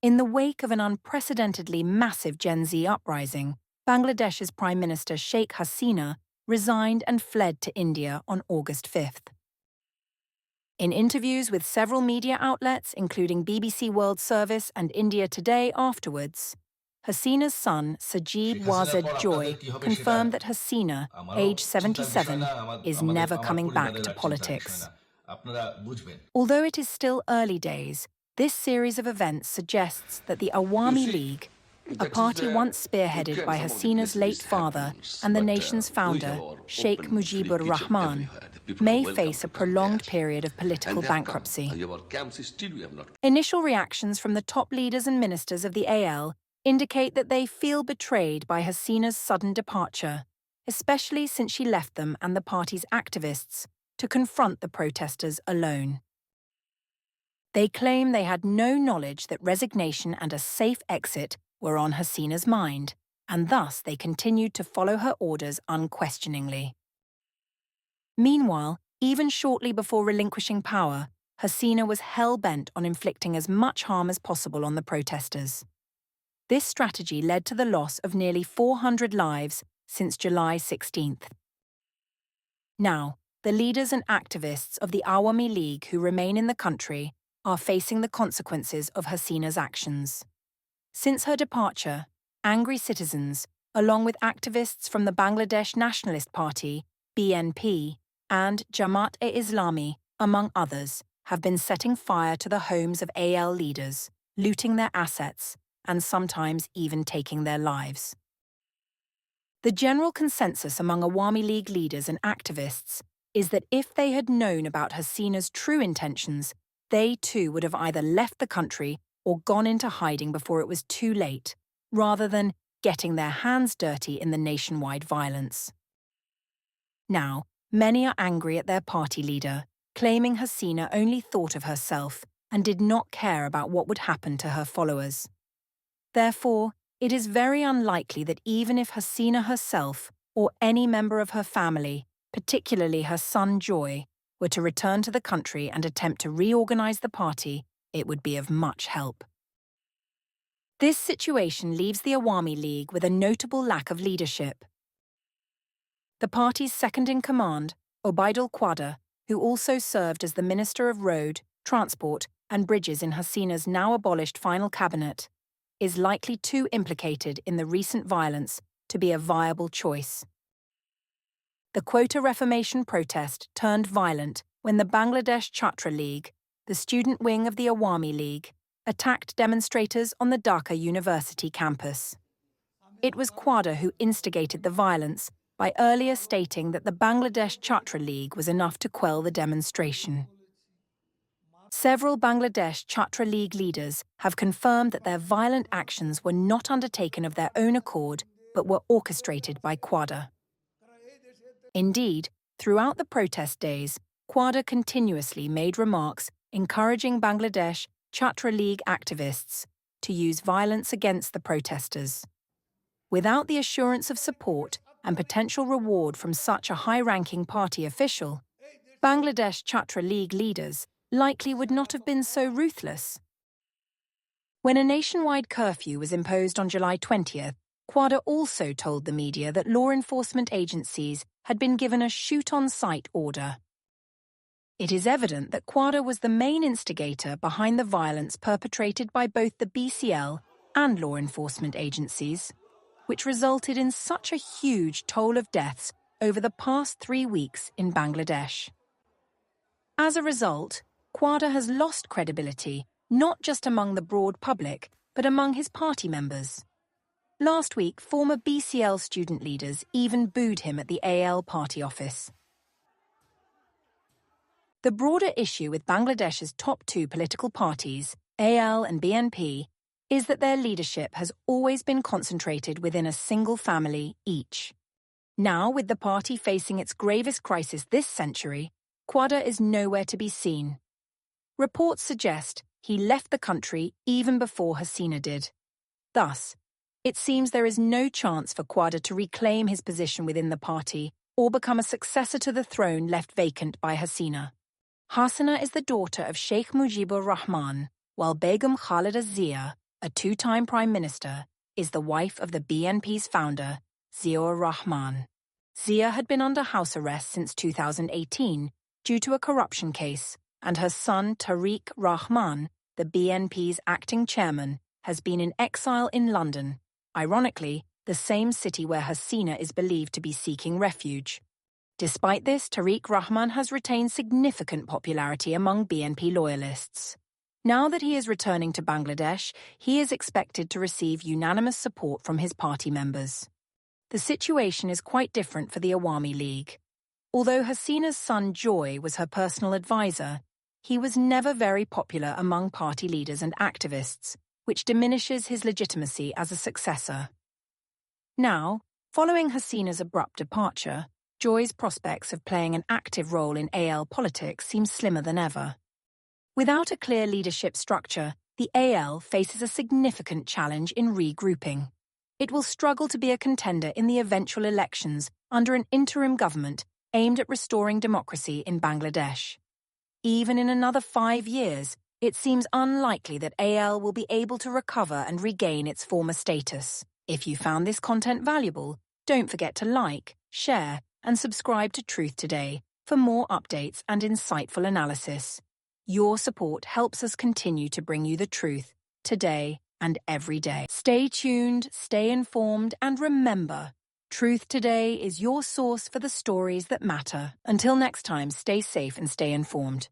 In the wake of an unprecedentedly massive Gen Z uprising, Bangladesh's Prime Minister Sheikh Hasina resigned and fled to India on August 5th. In interviews with several media outlets, including BBC World Service and India Today afterwards, Hasina's son, Sajib Sheikh হাসিনার Wazed পর আপনাদের Joy, কি হবে সেটা confirmed that Hasina, আমারও aged চিন্তার বিষয় না, 77, is never আমার coming back পরিবারের to আর চিন্তার বিষয় না। politics. আপনারা বুঝবেন। Although it is still early days, this series of events suggests that the Awami see, League, a that is party where once we spearheaded can by some of the Hasina's late messages father happens, and the but nation's we have founder, our Sheikh open free Mujibur kitchen Rahman, everywhere. The people may are welcome face to a come prolonged there. period of political And they have bankruptcy. come. Our camps still we have not. Initial reactions from the top leaders and ministers of the AL indicate that they feel betrayed by Hasina's sudden departure, especially since she left them and the party's activists to confront the protesters alone. They claim they had no knowledge that resignation and a safe exit were on Hasina's mind, and thus they continued to follow her orders unquestioningly. Meanwhile, even shortly before relinquishing power, Hasina was hell-bent on inflicting as much harm as possible on the protesters. This strategy led to the loss of nearly 400 lives since July 16th. Now, the leaders and activists of the Awami League who remain in the country are facing the consequences of Hasina's actions. Since her departure, angry citizens, along with activists from the Bangladesh Nationalist Party, BNP, and Jamaat-e-Islami, among others, have been setting fire to the homes of AL leaders, looting their assets, and sometimes even taking their lives. The general consensus among Awami League leaders and activists is that if they had known about Hasina's true intentions, they too would have either left the country or gone into hiding before it was too late, rather than getting their hands dirty in the nationwide violence. Now, many are angry at their party leader, claiming Hasina only thought of herself and did not care about what would happen to her followers. Therefore, it is very unlikely that even if Hasina herself or any member of her family, particularly her son Joy, were to return to the country and attempt to reorganize the party, it would be of much help. This situation leaves the Awami League with a notable lack of leadership. The party's second-in-command, Obaidul Quadr, who also served as the Minister of Road, Transport and Bridges in Hasina's now-abolished final cabinet, is likely too implicated in the recent violence to be a viable choice. The quota reformation protest turned violent when the Bangladesh Chhatra League, the student wing of the Awami League, attacked demonstrators on the Dhaka University campus. It was Quadr who instigated the violence by earlier stating that the Bangladesh Chhatra League was enough to quell the demonstration. Several Bangladesh Chhatra League leaders have confirmed that their violent actions were not undertaken of their own accord but were orchestrated by Quadr. Indeed, throughout the protest days, Quadr continuously made remarks encouraging Bangladesh Chhatra League activists to use violence against the protesters. Without the assurance of support and potential reward from such a high-ranking party official, Bangladesh Chhatra League leaders likely would not have been so ruthless. When a nationwide curfew was imposed on July 20th, Quadr also told the media that law enforcement agencies had been given a shoot-on-sight order. It is evident that Quadr was the main instigator behind the violence perpetrated by both the BCL and law enforcement agencies, which resulted in such a huge toll of deaths over the past 3 weeks in Bangladesh. As a result, Quadr has lost credibility not just among the broad public, but among his party members. Last week, former BCL student leaders even booed him at the AL party office. The broader issue with Bangladesh's top two political parties, AL and BNP, is that their leadership has always been concentrated within a single family each. Now, with the party facing its gravest crisis this century, Quadr is nowhere to be seen. Reports suggest he left the country even before Hasina did. Thus, it seems there is no chance for Quadr to reclaim his position within the party or become a successor to the throne left vacant by Hasina. Hasina is the daughter of Sheikh Mujibur Rahman, while Begum Khalida Zia, a two-time Prime Minister, is the wife of the BNP's founder, Ziaur Rahman. Zia had been under house arrest since 2018 due to a corruption case, and her son Tariq Rahman, the BNP's acting chairman, has been in exile in London, ironically, the same city where Hasina is believed to be seeking refuge. Despite this, Tariq Rahman has retained significant popularity among BNP loyalists. Now that he is returning to Bangladesh, he is expected to receive unanimous support from his party members. The situation is quite different for the Awami League. Although Hasina's son Joy was her personal advisor, he was never very popular among party leaders and activists, which diminishes his legitimacy as a successor. Now, following Hasina's abrupt departure, Joy's prospects of playing an active role in AL politics seem slimmer than ever. Without a clear leadership structure, the AL faces a significant challenge in regrouping. It will struggle to be a contender in the eventual elections under an interim government aimed at restoring democracy in Bangladesh. Even in another 5 years, it seems unlikely that AL will be able to recover and regain its former status. If you found this content valuable, don't forget to like, share, and subscribe to Truth Today for more updates and insightful analysis. Your support helps us continue to bring you the truth today and every day. Stay tuned, stay informed, and remember, Truth Today is your source for the stories that matter. Until next time, stay safe and stay informed.